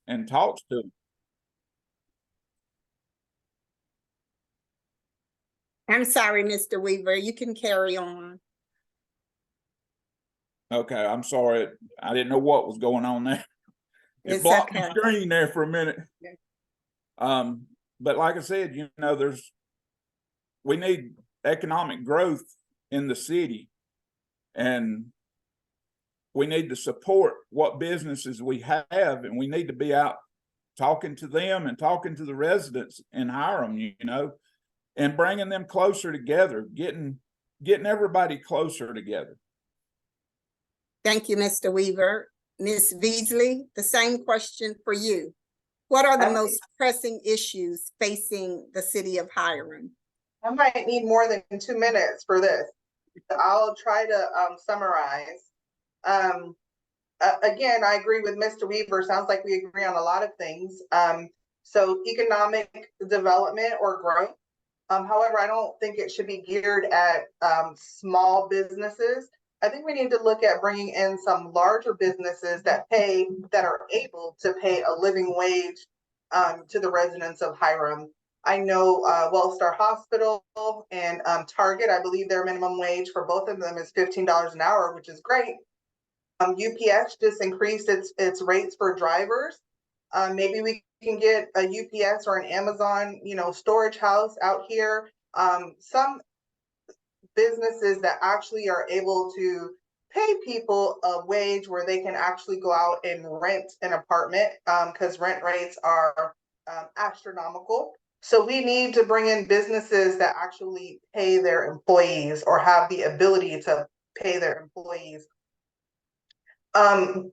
and talks to them. I'm sorry, Mr. Weaver, you can carry on. Okay, I'm sorry. I didn't know what was going on there. It It's blocked okay. the screen there for a minute. Yeah. But like I said, we need economic growth in the city, and we need to support what businesses we have, and we need to be out talking to them and talking to the residents in Hiram, and bringing them closer together, getting everybody closer together. Thank you, Mr. Weaver. Ms. Beasley, the same question for you. What are the most pressing issues facing the city of Hiram? I might need more than 2 minutes for this. I'll try to summarize. Again, I agree with Mr. Weaver. Sounds like we agree on a lot of things. So economic development or growth. However, I don't think it should be geared at small businesses. I think we need to look at bringing in some larger businesses that are able to pay a living wage to the residents of Hiram. I know Wellstar Hospital and Target, I believe their minimum wage for both of them is $15 an hour, which is great. UPS just increased its rates for drivers. Maybe we can get a UPS or an Amazon, storage house out here. Some businesses that actually are able to pay people a wage where they can actually go out and rent an apartment, because rent rates are astronomical. So we need to bring in businesses that actually pay their employees or have the ability to pay their employees.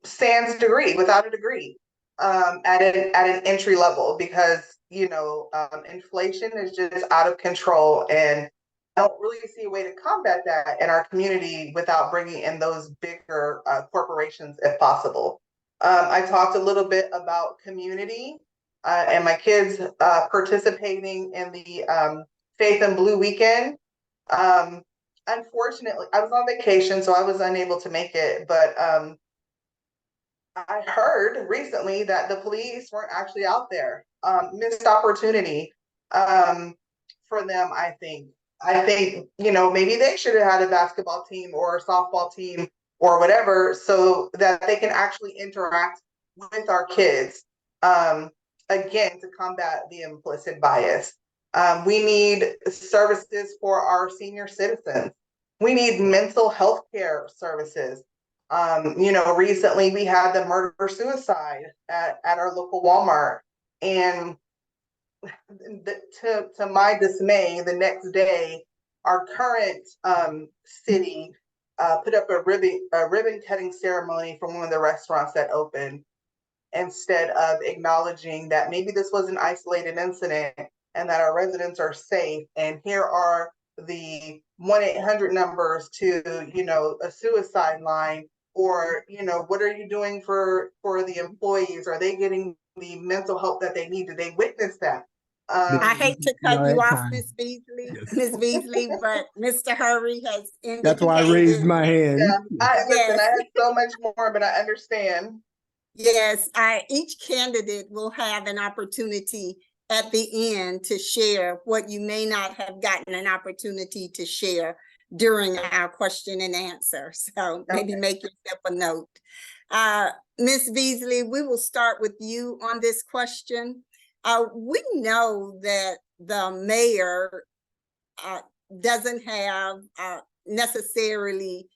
Sans degree, without a degree, at an entry level, because inflation is just out of control, and I don't really see a way to combat that in our community without bringing in those bigger corporations if possible. I talked a little bit about community and my kids participating in the Faith and Blue weekend. Unfortunately, I was on vacation, so I was unable to make it, but I heard recently that the police weren't actually out there. Missed opportunity for them, I think. Maybe they should have had a basketball team or a softball team or whatever, so that they can actually interact with our kids, again, to combat the implicit bias. We need services for our senior citizens. We need mental health care services. Recently we had the murder-suicide at our local Walmart, and to my dismay, the next day, our current city put up a ribbon cutting ceremony for one of the restaurants that opened, instead of acknowledging that maybe this was an isolated incident and that our residents are safe. And here are the 1-800 numbers to, a suicide line, or, what are you doing for the employees? Are they getting the mental help that they need? Did they witness that? I hate to cut you off, Ms. Beasley, but Mr. Hurry has indicated. That's why I raised my hand. Yeah, listen, I have so much more, but I understand. Yes, each candidate will have an opportunity at the end to share what you may not have gotten an opportunity to share during our question and answer. So maybe make yourself a note. Ms. Beasley, we will start with you on this question. We know that the mayor doesn't have necessarily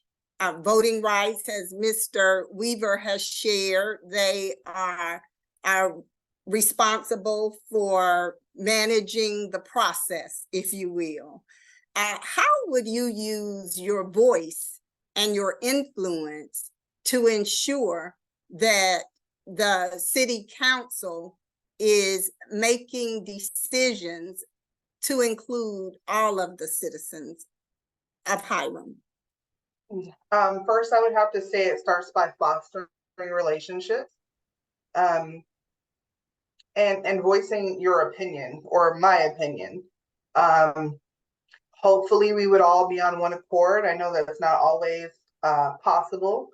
voting rights, as Mr. Weaver has shared. They are responsible for managing the process, if you will. How would you use your voice and your influence to ensure that the city council is making decisions to include all of the citizens of Hiram? First, I would have to say it starts by fostering relationships, and voicing your opinion or my opinion. Hopefully we would all be on one accord. I know that it's not always possible,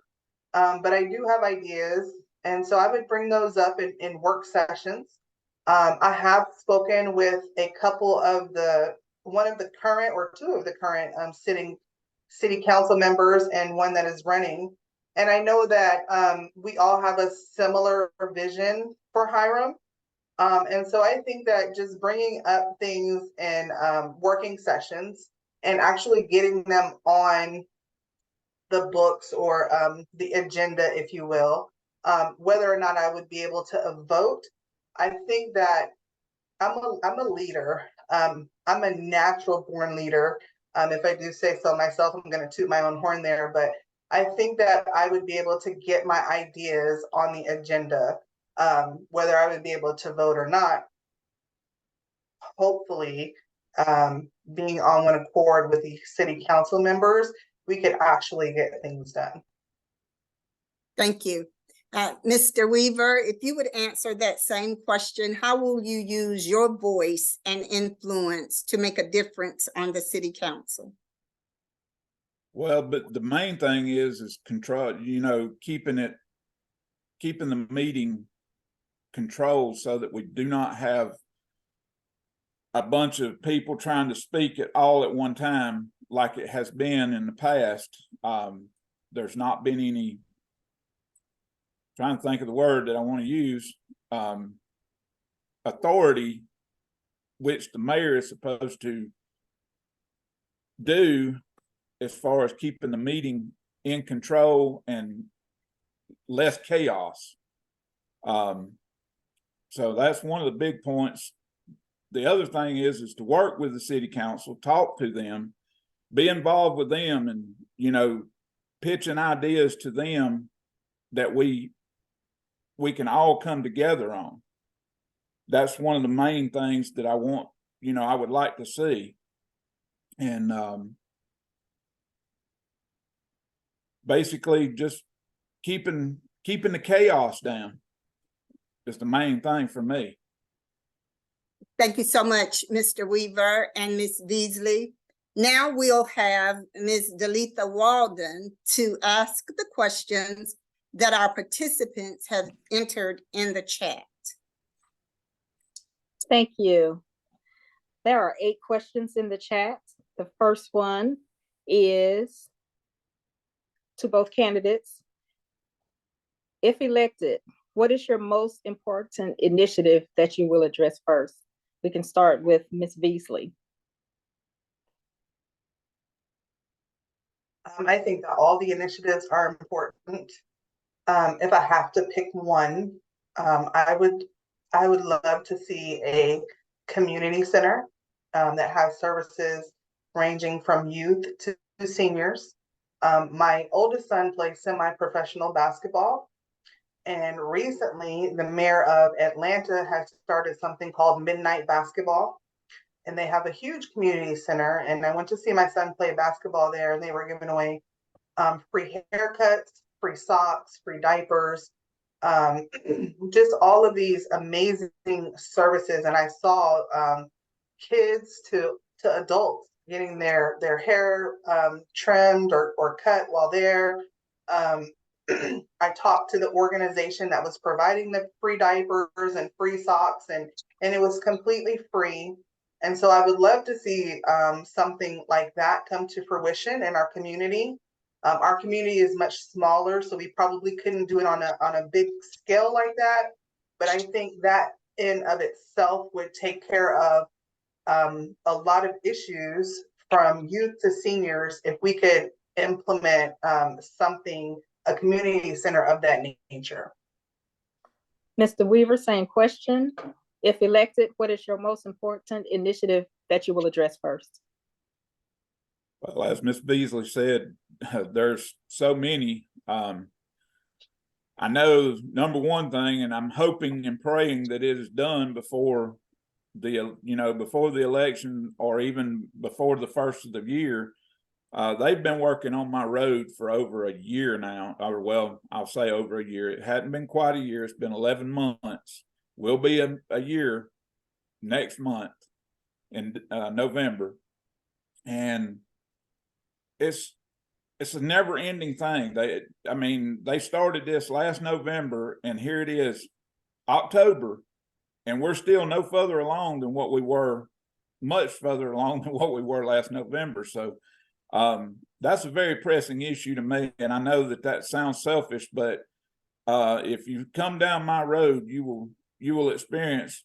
but I do have ideas, And so I would bring those up in work sessions. I have spoken with a couple of one of the current or two of the current city council members and one that is running. And I know that we all have a similar vision for Hiram. And so I think that just bringing up things in working sessions and actually getting them on the books or the agenda, if you will, whether or not I would be able to vote. I think that I'm a leader. I'm a natural born leader. If I do say so myself, I'm going to toot my own horn there, but I think that I would be able to get my ideas on the agenda, whether I would be able to vote or not. Hopefully, being on one accord with the city council members, we could actually get things done. Thank you. Mr. Weaver, if you would answer that same question, how will you use your voice and influence to make a difference on the city council? Well, but the main thing is control, keeping the meeting controlled so that we do not have a bunch of people trying to speak all at one time like it has been in the past. There's not been any, trying to think of the word that I want to use, authority, which the mayor is supposed to do as far as keeping the meeting in control and less chaos. So that's one of the big points. The other thing is to work with the city council, talk to them, be involved with them, and pitching ideas to them that we can all come together on. That's one of the main things that I want, I would like to see. And basically just keeping the chaos down is the main thing for me. Thank you so much, Mr. Weaver and Ms. Beasley. Now we'll have Ms. Douglas&Paulding to ask the questions that our participants have entered in the chat. Thank you. There are 8 questions in the chat. The first one is to both candidates. If elected, what is your most important initiative that you will address first? We can start with Ms. Beasley. I think that all the initiatives are important. If I have to pick one, I would love to see a community center that has services ranging from youth to seniors. My oldest son plays semi-professional basketball, and recently the mayor of Atlanta has started something called Midnight Basketball, and they have a huge community center. And I went to see my son play basketball there, and they were giving away free haircuts, free socks, free diapers, just all of these amazing services. And I saw kids to adults getting their hair trimmed or cut while there. I talked to the organization that was providing the free diapers and free socks, and it was completely free. And so I would love to see something like that come to fruition in our community. Our community is much smaller, so we probably couldn't do it on a big scale like that. But I think that in of itself would take care of a lot of issues from youth to seniors if we could implement a community center of that nature. Mr. Weaver, same question. If elected, what is your most important initiative that you will address first? Well, as Ms. Beasley said, there's so many. I know number one thing, and I'm hoping and praying that it is done before the election or even before the first of the year. They've been working on my road for over a year now, or well, I'll say over a year. It hadn't been quite a year. It's been 11 months. Will be a year next month in November. And it's it's a never ending thing. I mean, they started this last November and here it is October and we're still no further along than what we were, much further along than what we were last November. So, that's a very pressing issue to me. And I know that sounds selfish, but, if you come down my road, you will experience,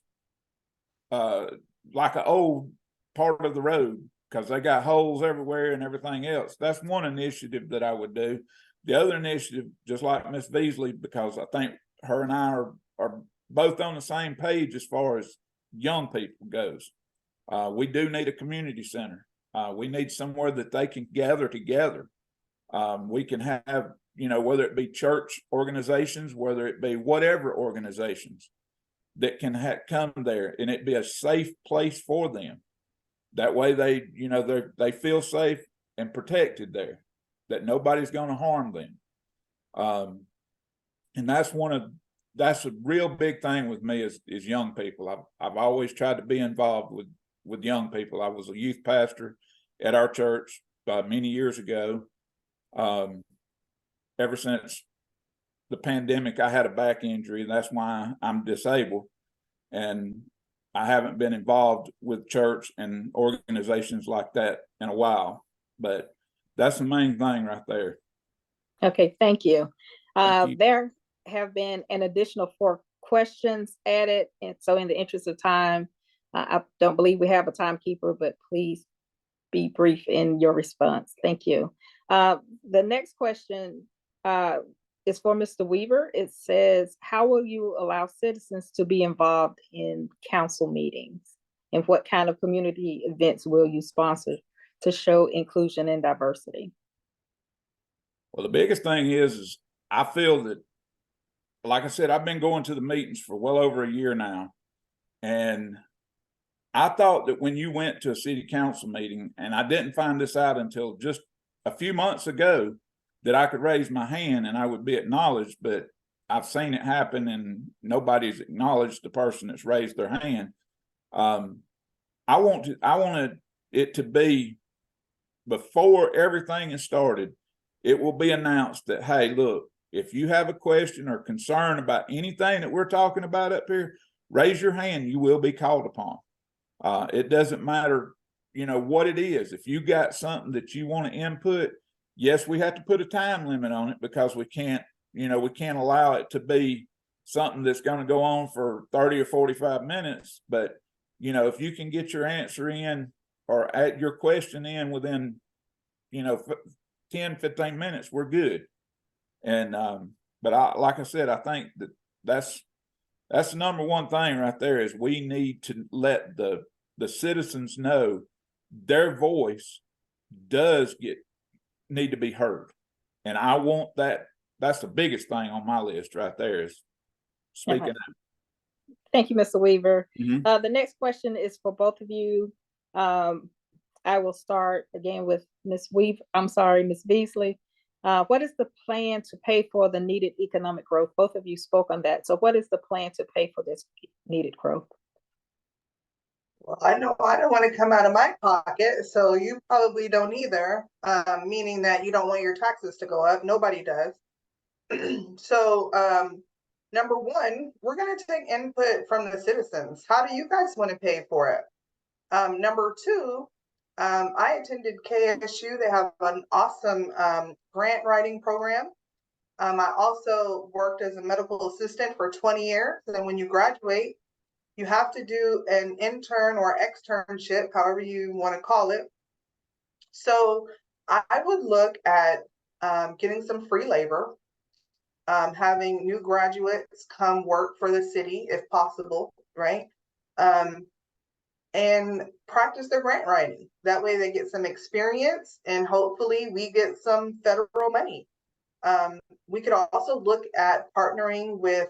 like an old part of the road, because they got holes everywhere and everything else. That's one initiative that I would do. The other initiative, just like Miss Beasley, because I think her and I are both on the same page as far as young people goes. We do need a community center. We need somewhere that they can gather together. We can have, whether it be church organizations, whether it be whatever organizations that can come there, and it be a safe place for them. That way they, they feel safe and protected there, that nobody's going to harm them. And that's a real big thing with me is young people. I've always tried to be involved with young people. I was a youth pastor at our church many years ago. Ever since the pandemic, I had a back injury. That's why I'm disabled. And I haven't been involved with church and organizations like that in a while, but that's the main thing right there. Okay, thank you. Thank you. There have been an additional 4 questions added. And so in the interest of time, I don't believe we have a timekeeper, but please be brief in your response. Thank you. The next question is for Mr. Weaver. It says, how will you allow citizens to be involved in council meetings? And what kind of community events will you sponsor to show inclusion and diversity? Well, the biggest thing is I feel that, like I said, I've been going to the meetings for well over a year now. And I thought that when you went to a city council meeting, and I didn't find this out until just a few months ago, that I could raise my hand and I would be acknowledged, but I've seen it happen and nobody's acknowledged the person that's raised their hand. I wanted it to be, before everything is started, it will be announced that, hey, look, if you have a question or concern about anything that we're talking about up here, raise your hand, you will be called upon. It doesn't matter, what it is. If you got something that you want to input, yes, we have to put a time limit on it because we can't allow it to be something that's going to go on for 30 or 45 minutes. But, if you can get your answer in or add your question in within, 10, 15 minutes, we're good. And, but like I said, I think that's the number one thing right there is we need to let the citizens know their voice does need to be heard. And I want that. That's the biggest thing on my list right there is speaking out. Thank you, Mr. Weaver. Mm-hmm. The next question is for both of you. I will start again with Ms. Beasley. What is the plan to pay for the needed economic growth? Both of you spoke on that. So what is the plan to pay for this needed growth? Well, I know I don't want to come out of my pocket, so you probably don't either, meaning that you don't want your taxes to go up. Nobody does. So, number one, we're going to take input from the citizens. How do you guys want to pay for it? Number two, I attended KSU. They have an awesome grant writing program. I also worked as a medical assistant for 20 years. And when you graduate, you have to do an intern or externship, however you want to call it. So I would look at getting some free labor, having new graduates come work for the city if possible, right? And practice their grant writing. That way they get some experience and hopefully we get some federal money. We could also look at partnering with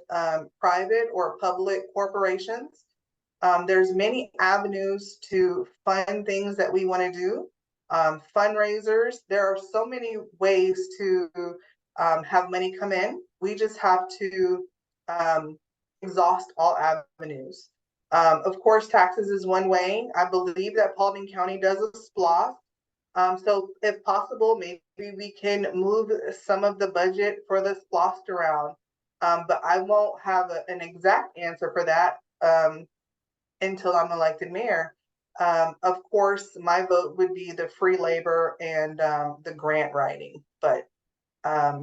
private or public corporations. There's many avenues to fund things that we want to do. Fundraisers, there are so many ways to have money come in. We just have to exhaust all avenues. Of course, taxes is one way. I believe that Paulding County does a SPLOST. So if possible, maybe we can move some of the budget for this lost around. But I won't have an exact answer for that until I'm elected mayor. Of course, my vote would be the free labor and the grant writing, but I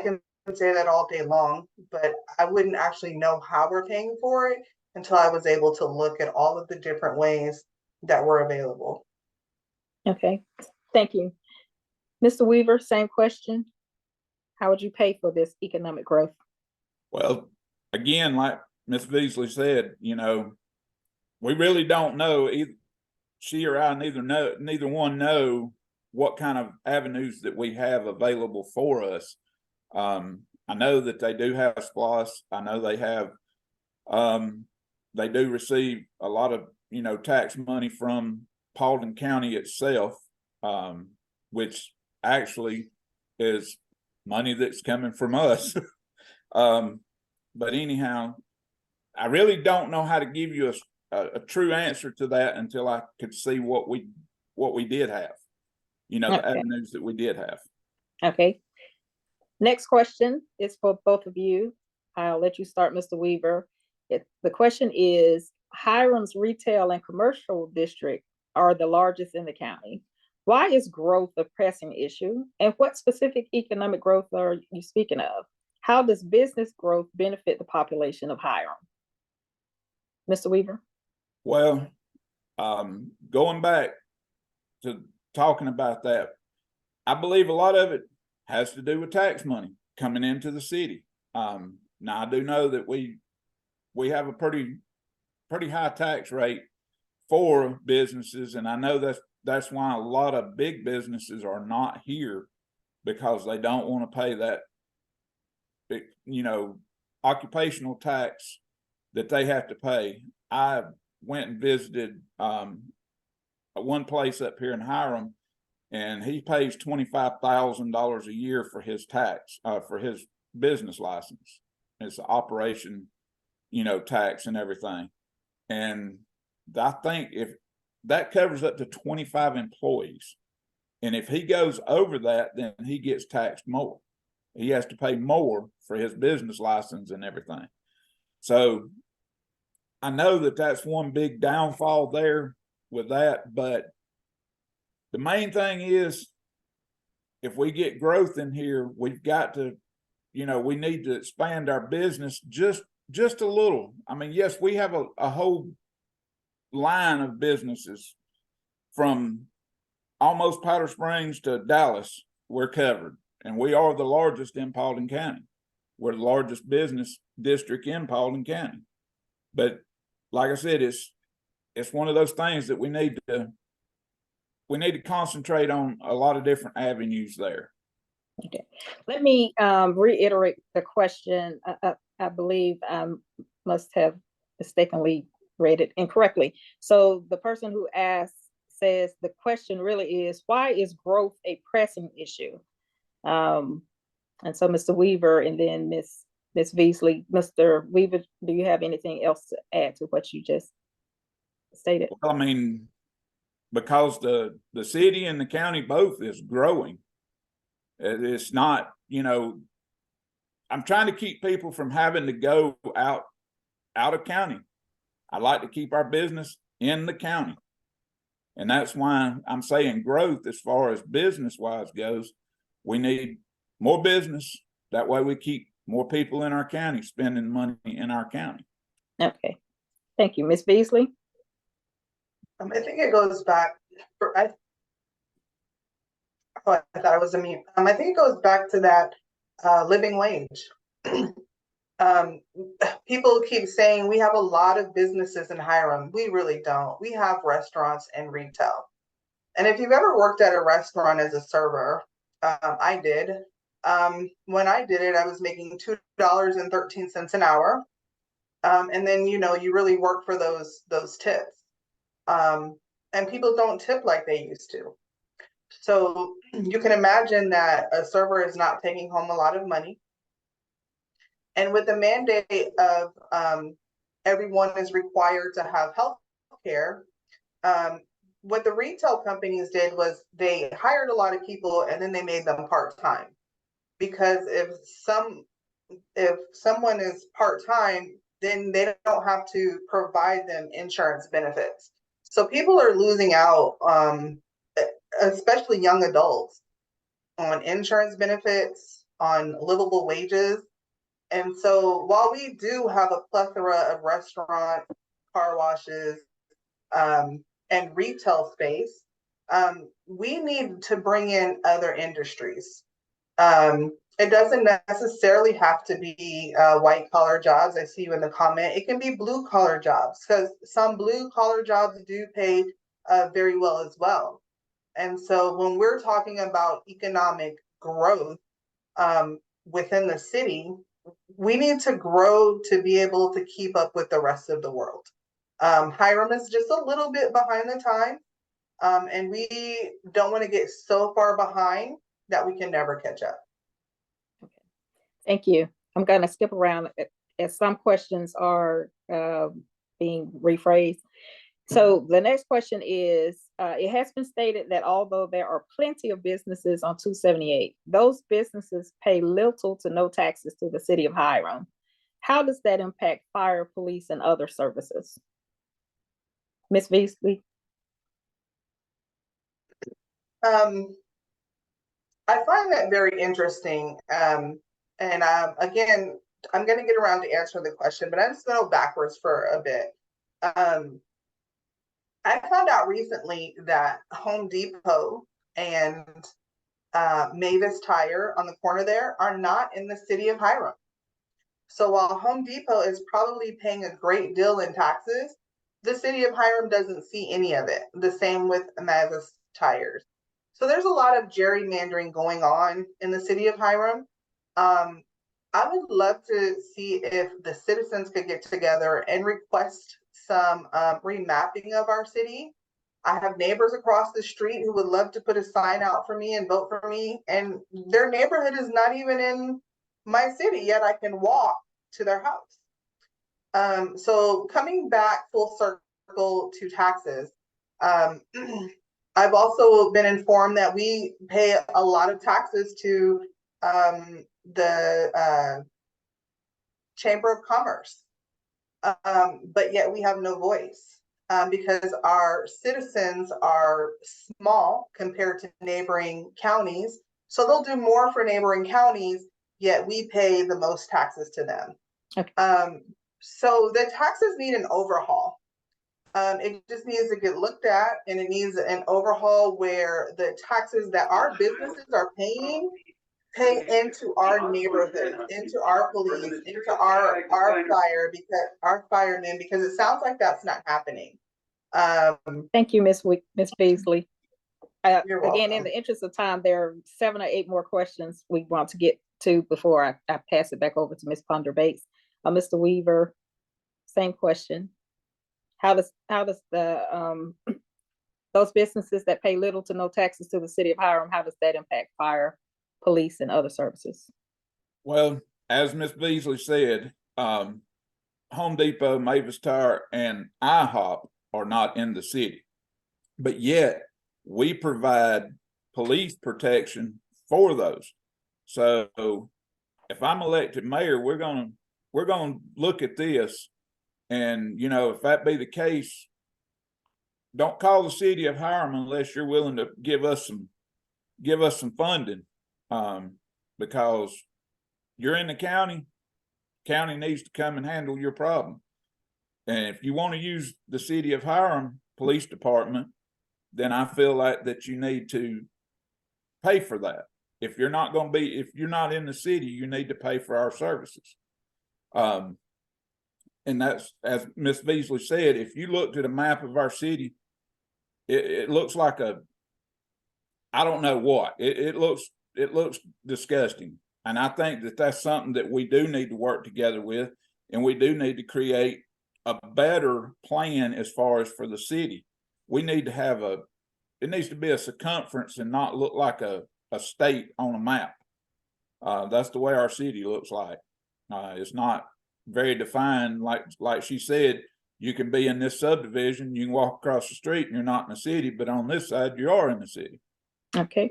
can say that all day long, but I wouldn't actually know how we're paying for it until I was able to look at all of the different ways that were available. Okay, thank you. Mr. Weaver, same question. How would you pay for this economic growth? Well, again, like Ms. Beasley said, we really don't know. Either she or I neither one know what kind of avenues that we have available for us. I know that they do have SPLOS. I know they have, they do receive a lot of, tax money from Paulding County itself, which actually is money that's coming from us. But anyhow, I really don't know how to give you a true answer to that until I could see what we did have, the Okay. avenues that we did have. Okay. Next question is for both of you. I'll let you start, Mr. Weaver. The question is, Hiram's retail and commercial district are the largest in the county. Why is growth a pressing issue? And what specific economic growth are you speaking of? How does business growth benefit the population of Hiram? Mr. Weaver? Well, going back to talking about that, I believe a lot of it has to do with tax money coming into the city. Now I do know that we have a pretty high tax rate for businesses, and I know that's why a lot of big businesses are not here, because they don't want to pay that occupational tax that they have to pay. I went and visited one place up here in Hiram, and he pays $25,000 a year for his tax, for his business license. It's an operation, tax and everything. And I think if that covers up to 25 employees, and if he goes over that, then he gets taxed more. He has to pay more for his business license and everything. So I know that that's one big downfall there with that, but the main thing is, if we get growth in here, we've got to, we need to expand our business just a little. I mean, yes, we have a whole line of businesses from almost Powder Springs to Dallas. We're covered, and we are the largest in Paulding County. We're the largest business district in Paulding County. But like I said, it's one of those things that we need to concentrate on a lot of different avenues there. Okay, let me reiterate the question. I believe I must have mistakenly read it incorrectly. So the person who asked says the question really is, why is growth a pressing issue? And so Mr. Weaver and then Ms. Beasley. Mr. Weaver, do you have anything else to add to what you just stated? Well, I mean, because the city and the county both is growing. It's not, I'm trying to keep people from having to go out of county. I like to keep our business in the county. And that's why I'm saying growth as far as business wise goes. We need more business. That way we keep more people in our county spending money in our county. Okay, thank you. Ms. Beasley? I think it goes back, I thought it was a meme. I think it goes back to that living wage. People keep saying we have a lot of businesses in Hiram. We really don't. We have restaurants and retail. And if you've ever worked at a restaurant as a server, I did. When I did it, I was making $2.13 an hour. And then, you really work for those tips. And people don't tip like they used to. So you can imagine that a server is not taking home a lot of money. And with the mandate of everyone is required to have health care, what the retail companies did was they hired a lot of people and then they made them part-time. Because if someone is part-time, then they don't have to provide them insurance benefits. So people are losing out, especially young adults, on insurance benefits, on livable wages. And so while we do have a plethora of restaurants, car washes, and retail space, we need to bring in other industries. It doesn't necessarily have to be white collar jobs. I see you in the comment. It can be blue collar jobs, because some blue collar jobs do pay very well as well. And so when we're talking about economic growth within the city, we need to grow to be able to keep up with the rest of the world. Hiram is just a little bit behind the time, and we don't want to get so far behind that we can never catch up. Okay. Thank you. I'm going to skip around as some questions are being rephrased. So the next question is, it has been stated that although there are plenty of businesses on 278, those businesses pay little to no taxes to the city of Hiram. How does that impact fire, police, and other services? Ms. Beasley? I find that very interesting. Again, I'm going to get around to answer the question, but I'm just going to go backwards for a bit. I found out recently that Home Depot and Mavis Tire on the corner there are not in the city of Hiram. So while Home Depot is probably paying a great deal in taxes, the city of Hiram doesn't see any of it. The same with Mavis Tires. So there's a lot of gerrymandering going on in the city of Hiram. I would love to see if the citizens could get together and request some remapping of our city. I have neighbors across the street who would love to put a sign out for me and vote for me, and their neighborhood is not even in my city, yet I can walk to their house. So coming back full circle to taxes, I've also been informed that we pay a lot of taxes to the Chamber of Commerce, but yet we have no voice because our citizens are small compared to neighboring counties. So they'll do more for neighboring counties, yet we pay the most taxes to them. Okay. So the taxes need an overhaul. It just needs to get looked at, and it needs an overhaul where the taxes that our businesses are paying pay into our neighborhood, into our police, into our fire, because our firemen, because it sounds like that's not happening. Thank you, Ms. Beasley. You're welcome. Again, in the interest of time, there are 7 or 8 more questions we want to get to before I pass it back over to Ms. Ponder Bates. Mr. Weaver, same question. How does the those businesses that pay little to no taxes to the city of Hiram, how does that impact fire, police, and other services? Well, as Ms. Beasley said, Home Depot, Mavis Tire, and IHOP are not in the city, but yet we provide police protection for those. So if I'm elected mayor, we're gonna look at this, and if that be the case, don't call the city of Hiram unless you're willing to give us some funding, because you're in the county needs to come and handle your problem. And if you want to use the city of Hiram Police Department, then I feel like that you need to pay for that. If you're not in the city, you need to pay for our services. And that's, as Ms. Beasley said, if you looked at a map of our city, it looks like I don't know what. It looks disgusting. And I think that that's something that we do need to work together with, and we do need to create a better plan as far as for the city. We need to have it needs to be a circumference and not look like a state on a map. That's the way our city looks like. It's not very defined. Like she said, You can be in this subdivision, you can walk across the street and you're not in the city, but on this side, you are in the city. Okay,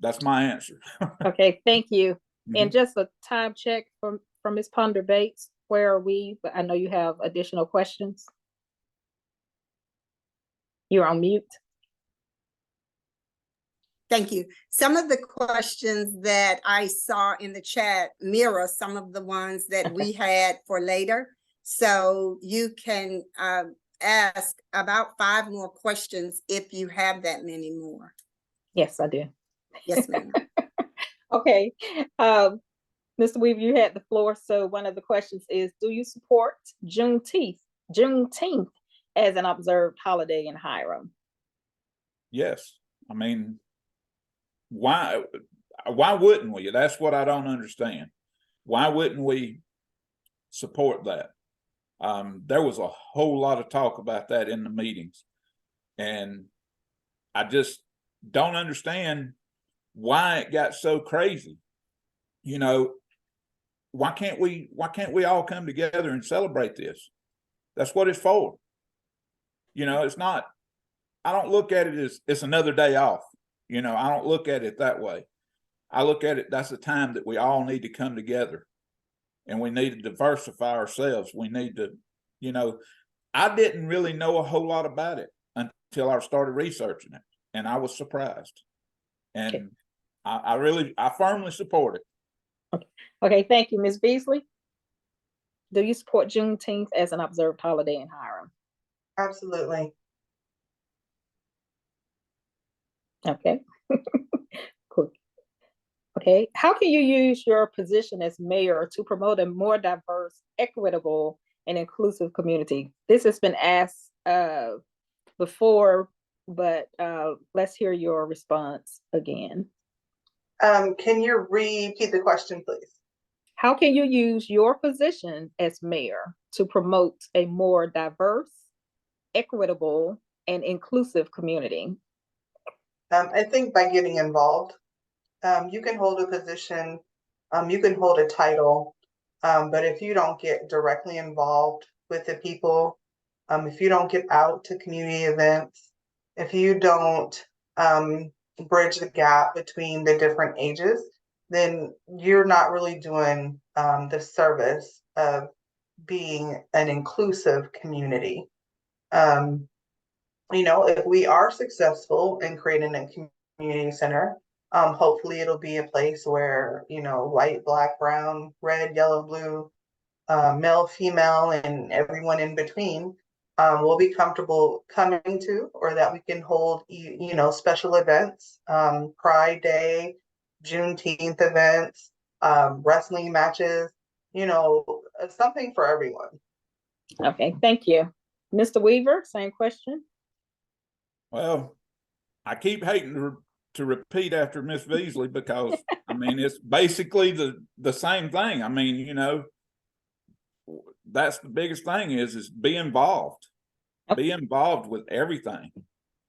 That's my answer. okay, thank you. And Mhm. just a time check from Ms. Ponder Bates, where are we? But I know you have additional questions. You're on mute. Thank you. Some of the questions that I saw in the chat mirror some of the ones that we had for later. So you can ask about 5 more questions if you have that many more. Yes, I do. Yes, ma'am. Okay, Mr. Weaver, you had the floor. So one of the questions is, do you support Juneteenth as an observed holiday in Hiram? Yes. I mean, why wouldn't we? That's what I don't understand. Why wouldn't we support that? There was a whole lot of talk about that in the meetings, and I just don't understand why it got so crazy. You know, why can't we all come together and celebrate this? That's what it's for. You know, it's not, I don't look at it as it's another day off. You know, I don't look at it that way. I look at it, that's a time that we all need to come together, and we need to diversify ourselves. We need to, you know, I didn't really know a whole lot about it until I started researching it, and I was surprised. And I firmly support it. Okay, thank you. Ms. Beasley, do you support Juneteenth as an observed holiday in Hiram? Absolutely. Okay. Cool. Okay, how can you use your position as mayor to promote a more diverse, equitable, and inclusive community? This has been asked before, but let's hear your response again. Can you repeat the question, please? How can you use your position as mayor to promote a more diverse, equitable, and inclusive community? I think by getting involved. You can hold a position, you can hold a title, but if you don't get directly involved with the people, if you don't get out to community events, if you don't bridge the gap between the different ages, then you're not really doing the service of being an inclusive community. You know, if we are successful in creating a community center, hopefully it'll be a place where, you know, white, black, brown, red, yellow, blue, male, female, and everyone in between will be comfortable coming to, or that we can hold, you know, special events, Pride Day, Juneteenth events, wrestling matches, you know, something for everyone. Okay, thank you. Mr. Weaver, same question. Well, I keep hating to repeat after Miss Beasley because I mean it's basically the same thing. I mean, you know, that's the biggest thing is be involved. Okay. Be involved with everything.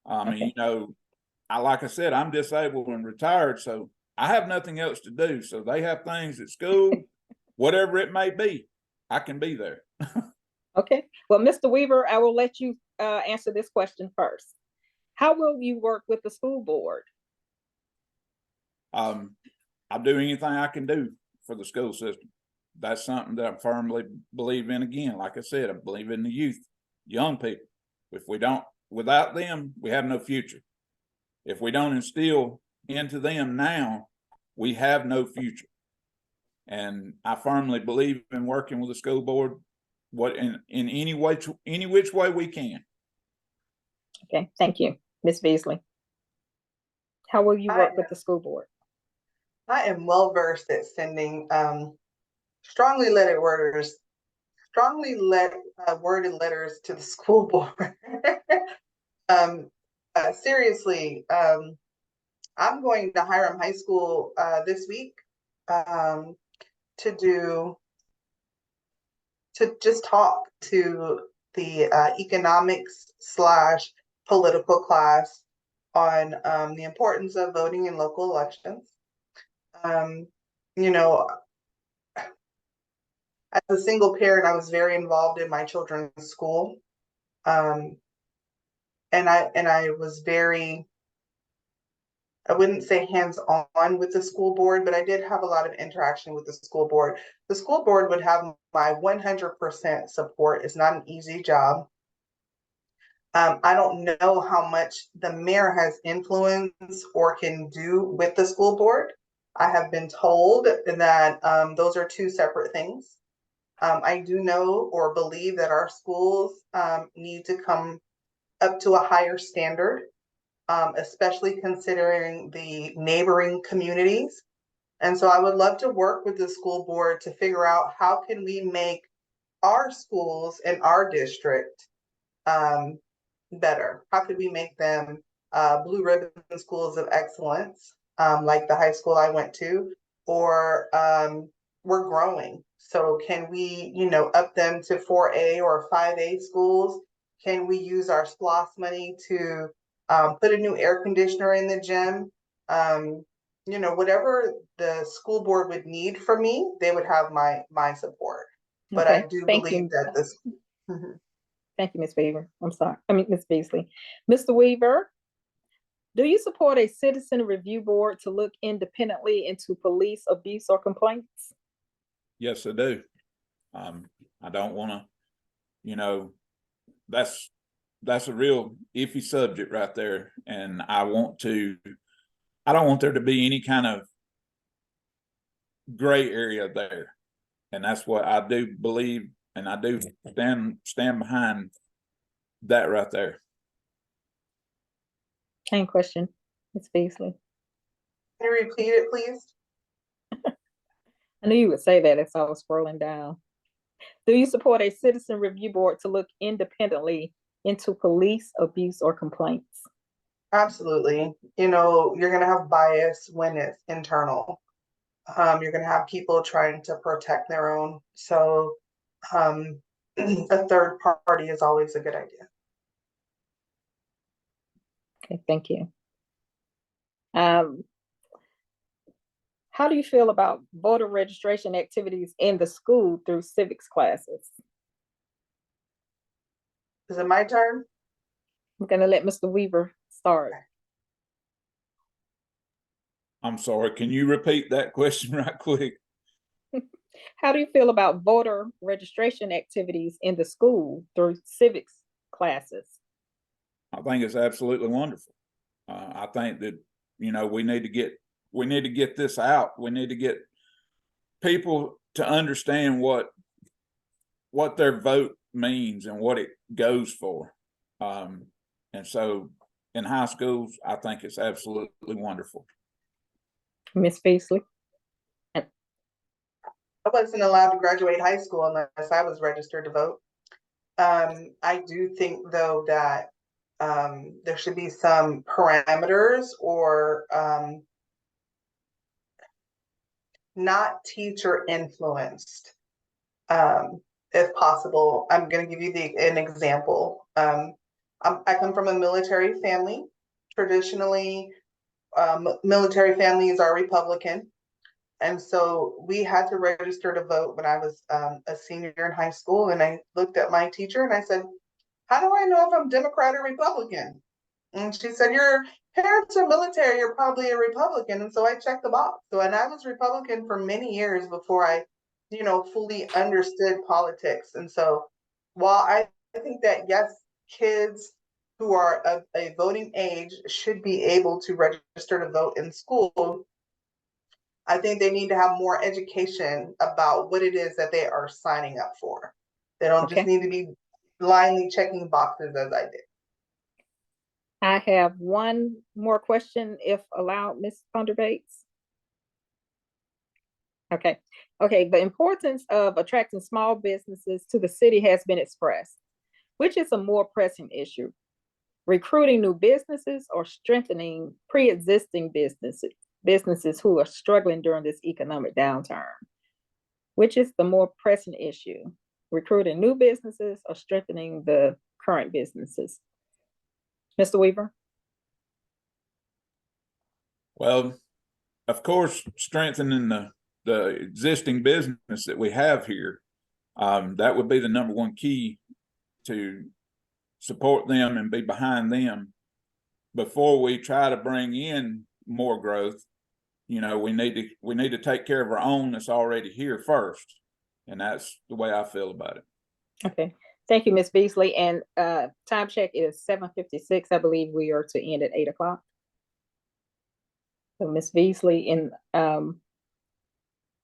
I mean, you know, like I said, I'm disabled and retired, so I have nothing else to do. So they have things at school, whatever it may be, I can be there. Okay. Well, Mr. Weaver, I will let you answer this question first. How will you work with the school board? I'll do anything I can do for the school system. That's something that I firmly believe in. Again, like I said, I believe in the youth, young people. If we don't, without them, we have no future. If we don't instill into them now, we have no future. And I firmly believe in working with the school board, in any which way we can. Okay, thank you. Ms. Beasley, how will you work with the school board? I am well versed at sending strongly worded letters to the school board. Seriously, I'm going to Hiram High School this week to just talk to the economics / political class on the importance of voting in local elections. You know, As a single parent, I was very involved in my children's school. And I was very, I wouldn't say hands-on with the school board, but I did have a lot of interaction with the school board. The school board would have my 100% support. It's not an easy job. I don't know how much the mayor has influence or can do with the school board. I have been told that those are two separate things. I do know or believe that our schools need to come up to a higher standard, especially considering the neighboring communities. And so I would love to work with the school board to figure out how can we make our schools in our district better? How could we make them blue ribbon schools of excellence, like the high school I went to, or we're growing. So can we, up them to 4A or 5A schools? Can we use our SPLOS money to put a new air conditioner in the gym? Whatever the school board would need from me, they would have my support. But Okay, I do thank believe you. that this. Thank you, Ms. Weaver. I'm sorry. I mean, Ms. Beasley. Mr. Weaver, do you support a citizen review board to look independently into police abuse or complaints? Yes, I do. I don't want to, that's a real iffy subject right there. And I don't want there to be any kind of gray area there. And that's what I do believe. And I do stand behind that right there. Same question, Ms. Beasley. Can you repeat it, please? I knew you would say that as I was scrolling down. Do you support a citizen review board to look independently into police abuse or complaints? Absolutely. You're going to have bias when it's internal. You're going to have people trying to protect their own. So a third party is always a good idea. Okay, thank you. How do you feel about voter registration activities in the school through civics classes? Is it my turn? I'm going to let Mr. Weaver start. I'm sorry, can you repeat that question right quick? How do you feel about voter registration activities in the school through civics classes? I think it's absolutely wonderful. I think that, we need to get this out. We need to get people to understand what their vote means and what it goes for. And so in high schools, I think it's absolutely wonderful. Ms. Beasley? I wasn't allowed to graduate high school unless I was registered to vote. I do think, though, that there should be some parameters or not teacher influenced, if possible. I'm going to give you an example. I come from a military family. Traditionally, military families are Republican. And so we had to register to vote when I was a senior in high school. And I looked at my teacher and I said, how do I know if I'm Democrat or Republican? And she said, your parents are military, you're probably a Republican. And so I checked the box. And I was Republican for many years before I, fully understood politics. And so while I think that, yes, kids who are of a voting age should be able to register to vote in school, I think they need to have more education about what it is that they are signing up for. They don't just need to be blindly checking boxes as I did. I have one more question, if allowed, Ms. Bates. Okay. The importance of attracting small businesses to the city has been expressed. Which is a more pressing issue? Recruiting new businesses or strengthening pre-existing businesses who are struggling during this economic downturn? Which is the more pressing issue? Recruiting new businesses or strengthening the current businesses? Mr. Weaver? Well, of course, strengthening the existing business that we have here That would be the number one key to support them and be behind them before we try to bring in more growth. You know, we need to take care of our own that's already here first. And that's the way I feel about it. Okay. Thank you, Ms. Beasley. And time check is 7:56. I believe we are to end at 8 o'clock. So Ms. Beasley, and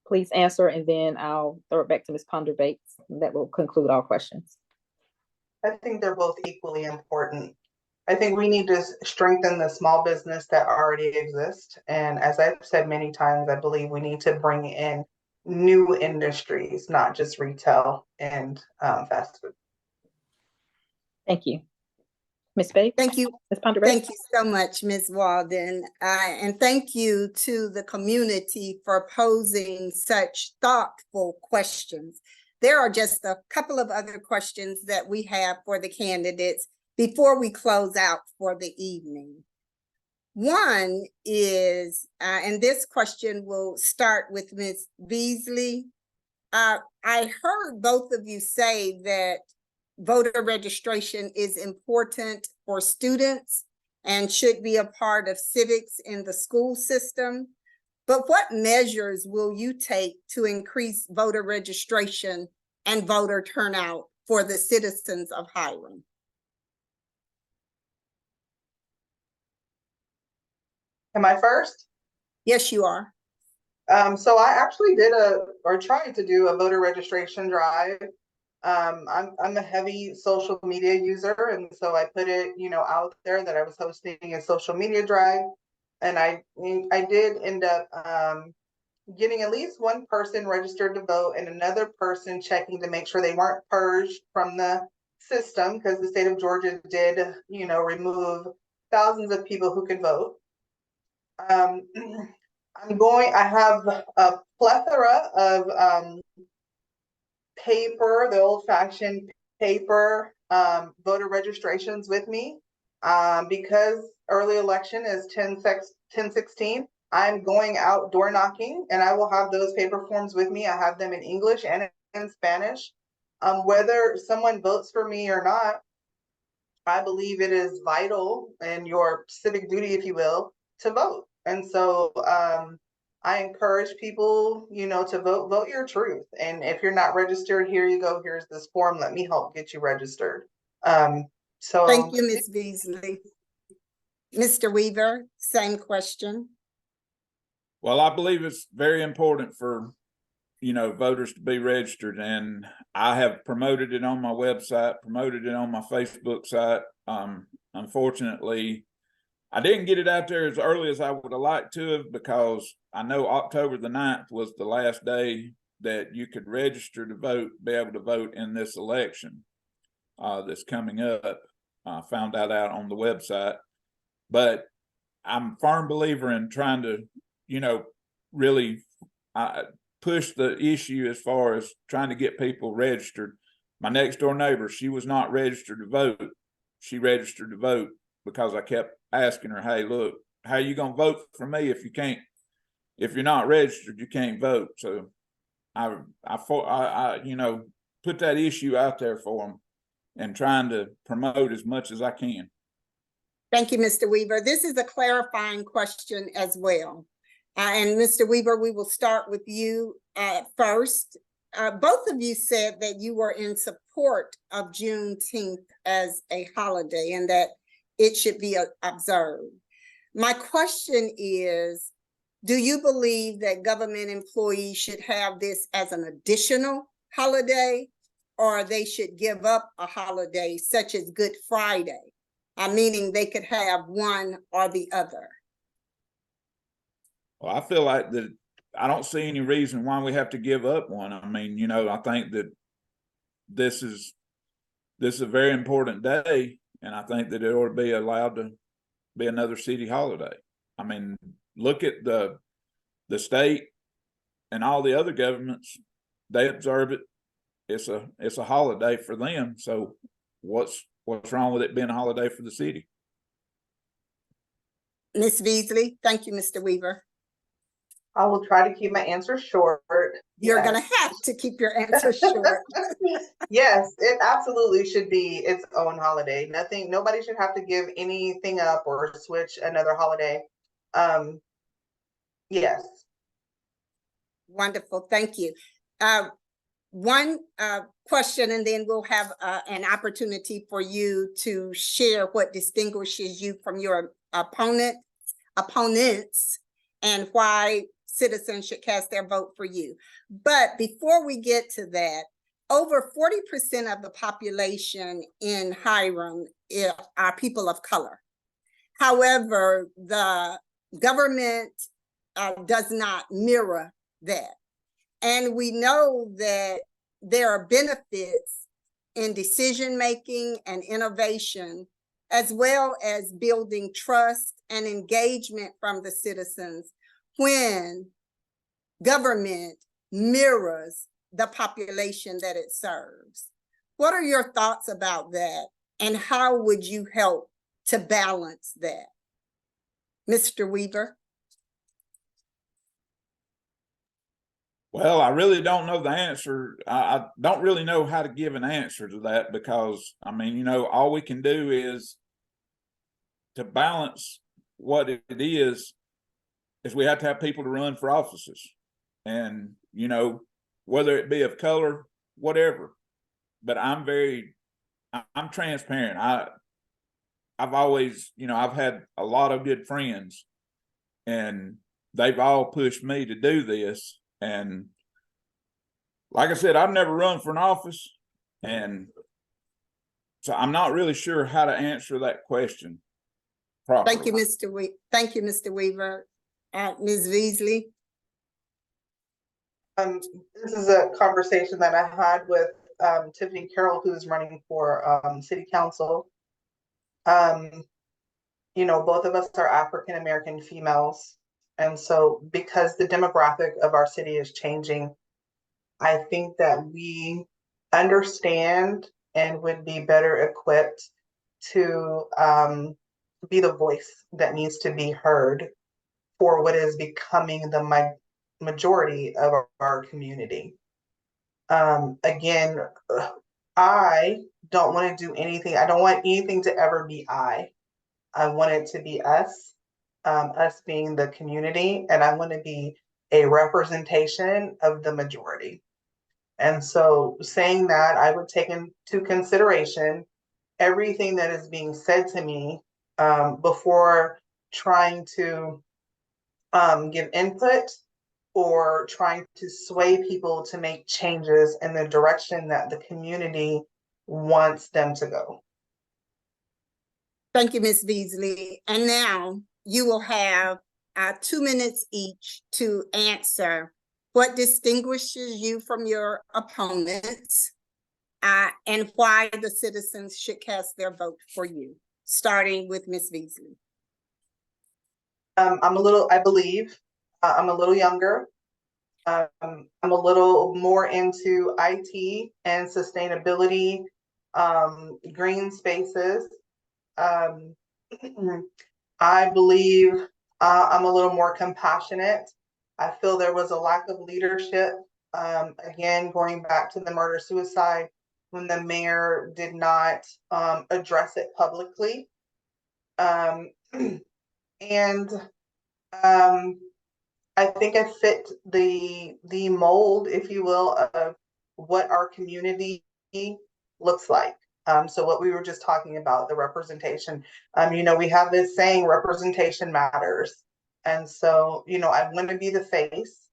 please answer, and then I'll throw it back to Ms. Ponderbates. That will conclude all questions. I think they're both equally important. I think we need to strengthen the small business that already exists. And as I've said many times, I believe we need to bring in new industries, not just retail and fast food. Thank you. Ms. Bates? Thank you. Ms. Ponderbates? Thank you so much, Ms. Walden. And thank you to the community for posing such thoughtful questions. There are just a couple of other questions that we have for the candidates before we close out for the evening. One is, and this question will start with Ms. Beasley. I heard both of you say that voter registration is important for students and should be a part of civics in the school system. But what measures will you take to increase voter registration and voter turnout for the citizens of Hiram? Am I first? Yes, you are. So I actually tried to do a voter registration drive. I'm a heavy social media user, and so I put it, out there that I was hosting a social media drive, and I did end up getting at least one person registered to vote and another person checking to make sure they weren't purged from the system, because the state of Georgia did, remove thousands of people who could vote. I have a plethora of paper, the old-fashioned paper voter registrations with me. Because early election is 10/16, I'm going out door knocking, and I will have those paper forms with me. I have them in English and in Spanish. Whether someone votes for me or not, I believe it is vital in your civic duty, if you will, to vote. And so I encourage people, to vote your truth. And if you're not registered, here you go. Here's this form. Let me help get you registered. So thank you, Ms. Beasley. Mr. Weaver, same question. Well, I believe it's very important for, voters to be registered, and I have promoted it on my website, promoted it on my Facebook site. Unfortunately, I didn't get it out there as early as I would have liked to have, because I know October the 9th was the last day that you could register to vote, be able to vote in this election that's coming up. I found that out on the website. But I'm a firm believer in trying to, really push the issue as far as trying to get people registered. My next door neighbor, she was not registered to vote. She registered to vote because I kept asking her, hey, look, how are you going to vote for me if you're not registered, you can't vote. So I put that issue out there for them and trying to promote as much as I can. Thank you, Mr. Weaver. This is a clarifying question as well. And Mr. Weaver, we will start with you first. Both of you said that you were in support of Juneteenth as a holiday and that it should be observed. My question is, do you believe that government employees should have this as an additional holiday, or they should give up a holiday such as Good Friday? Meaning they could have one or the other. Well, I feel like that I don't see any reason why we have to give up one. I mean, I think that this is a very important day, and I think that it ought to be allowed to be another city holiday. I mean, look at the state and all the other governments, they observe it. It's a holiday for them. So what's wrong with it being a holiday for the city? Ms. Beasley, thank you, Mr. Weaver. I will try to keep my answer short. You're gonna Yes. have to keep your answer short. Yes, it absolutely should be its own holiday. Nobody should have to give anything up or switch another holiday. Yes. Wonderful, thank you. One question, and then we'll have an opportunity for you to share what distinguishes you from your opponents and why citizens should cast their vote for you. But before we get to that, over 40% of the population in Hiram are people of color. However, the government does not mirror that. And we know that there are benefits in decision-making and innovation, as well as building trust and engagement from the citizens when government mirrors the population that it serves. What are your thoughts about that? And how would you help to balance that? Mr. Weaver? Well, I really don't know the answer. I don't really know how to give an answer to that because, I mean, you know, all we can do is to balance what it is we have to have people to run for offices. And, you know, whether it be of color, whatever. But I'm transparent. I've always, you know, I've had a lot of good friends and they've all pushed me to do this. And like I said, I've never run for an office. And so I'm not really sure how to answer that question properly. Thank you, Mr. Weaver. Ms. Beasley? This is a conversation that I had with Tiffany Carroll, who's running for city council. You know, both of us are African-American females. And so because the demographic of our city is changing, I think that we understand and would be better equipped to be the voice that needs to be heard for what is becoming the majority of our community. Again, I don't want to do anything. I don't want anything to ever be I want it to be us, us being the community, and I want to be a representation of the majority. And so saying that, I would take into consideration everything that is being said to me before trying to give input or trying to sway people to make changes in the direction that the community wants them to go. Thank you, Ms. Beasley. And now you will have 2 minutes each to answer what distinguishes you from your opponents and why the citizens should cast their vote for you, starting with Ms. Beasley. I believe I'm a little younger. I'm a little more into IT and sustainability, green spaces. I believe I'm a little more compassionate. I feel there was a lack of leadership. Again, going back to the murder-suicide, when the mayor did not address it publicly. And I think I fit the mold, if you will, of what our community looks like. So what we were just talking about, the representation, you know, we have this saying, representation matters. And so, you know, I want to be the face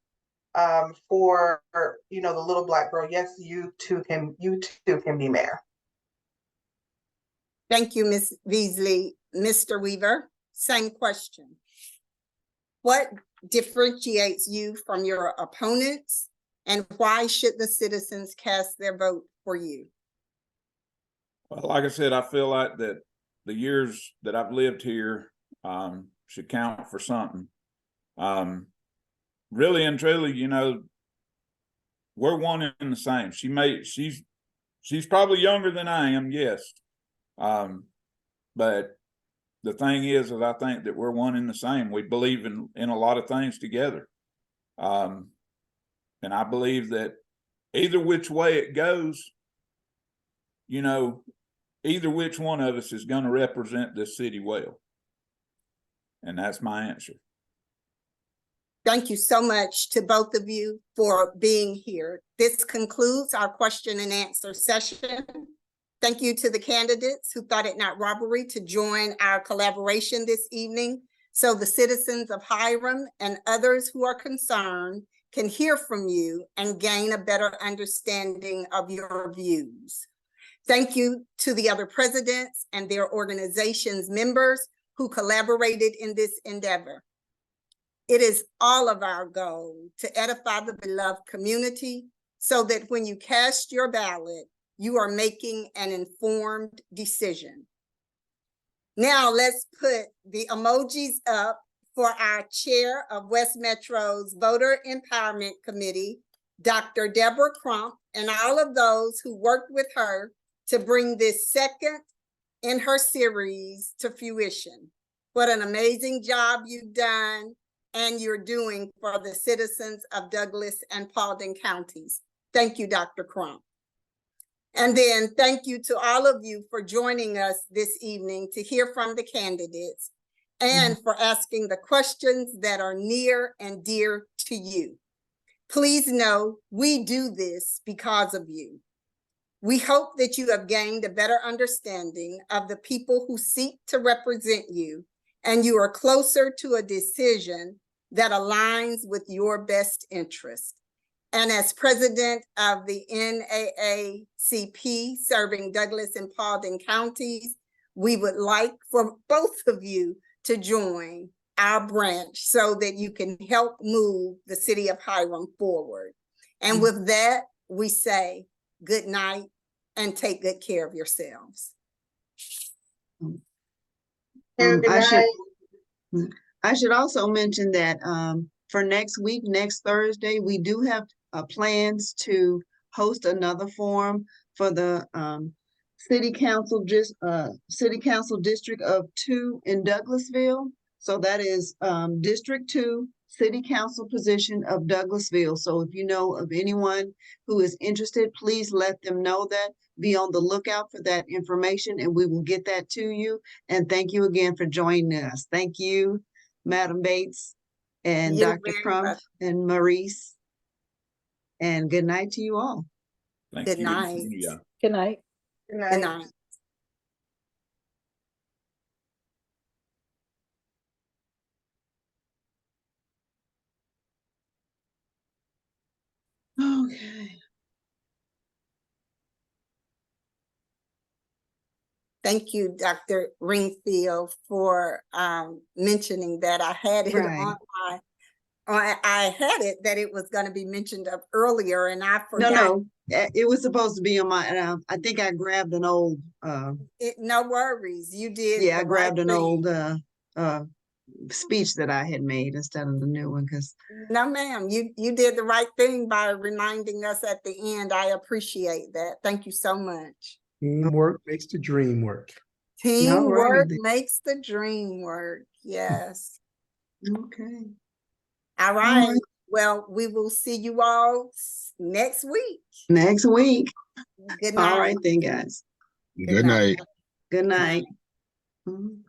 for, you know, the little Black girl. Yes, you too can be mayor. Thank you, Ms. Beasley. Mr. Weaver, same question. What differentiates you from your opponents, and why should the citizens cast their vote for you? Well, like I said, I feel like that the years that I've lived here should count for something. Really and truly, you know, we're one and the same. She's probably younger than I am, yes. But the thing is I think that we're one and the same. We believe in a lot of things together. And I believe that either which way it goes, you know, either which one of us is going to represent this city well. And that's my answer. Thank you so much to both of you for being here. This concludes our question and answer session. Thank you to the candidates who thought it not robbery to join our collaboration this evening, so the citizens of Hiram and others who are concerned can hear from you and gain a better understanding of your views. Thank you to the other presidents and their organizations' members who collaborated in this endeavor. It is all of our goal to edify the beloved community so that when you cast your ballot, you are making an informed decision. Now let's put the emojis up for our chair of West Metro's Voter Empowerment Committee, Dr. Deborah Crump, and all of those who worked with her to bring this second in her series to fruition. What an amazing job you've done and you're doing for the citizens of Douglas and Paulding counties. Thank you, Dr. Crump. And then thank you to all of you for joining us this evening to hear from the candidates and for asking the questions that are near and dear to you. Please know we do this because of you. We hope that you have gained a better understanding of the people who seek to represent you, and you are closer to a decision that aligns with your best interest. And as president of the NAACP serving Douglas and Paulding counties, we would like for both of you to join our branch so that you can help move the city of Hiram forward. And with that, we say good night and take good care of yourselves. I should also mention that for next week, next Thursday, we do have plans to host another forum for the City Council District of 2 in Douglasville. So that is District 2, City Council position of Douglasville. So if you know of anyone who is interested, please let them know that. Be on the lookout for that information and we will get that to you. And thank you again for joining us. Thank you, Madam Bates and You're Dr. very Crump welcome. and Maurice. And good night to you all. Thank Good you. night. Yeah. Good night. Good night. Good night. Okay. Thank you, Dr. Ringfield, for mentioning that. I had it Right. I had it that it was going to be mentioned up earlier, and I forgot. No, it was supposed to be on my. I think I grabbed an old. No worries, you did. Yeah, I the grabbed right an thing. old speech that I had made instead of the new one because. No, ma'am, you did the right thing by reminding us at the end. I appreciate that. Thank you so much. Teamwork makes the dream work. Teamwork then. makes the dream work. Yes. Okay. All right. right. Well, we will see you all next week. Next week. Good night. All right then, guys. Good night. Good night. Mhm.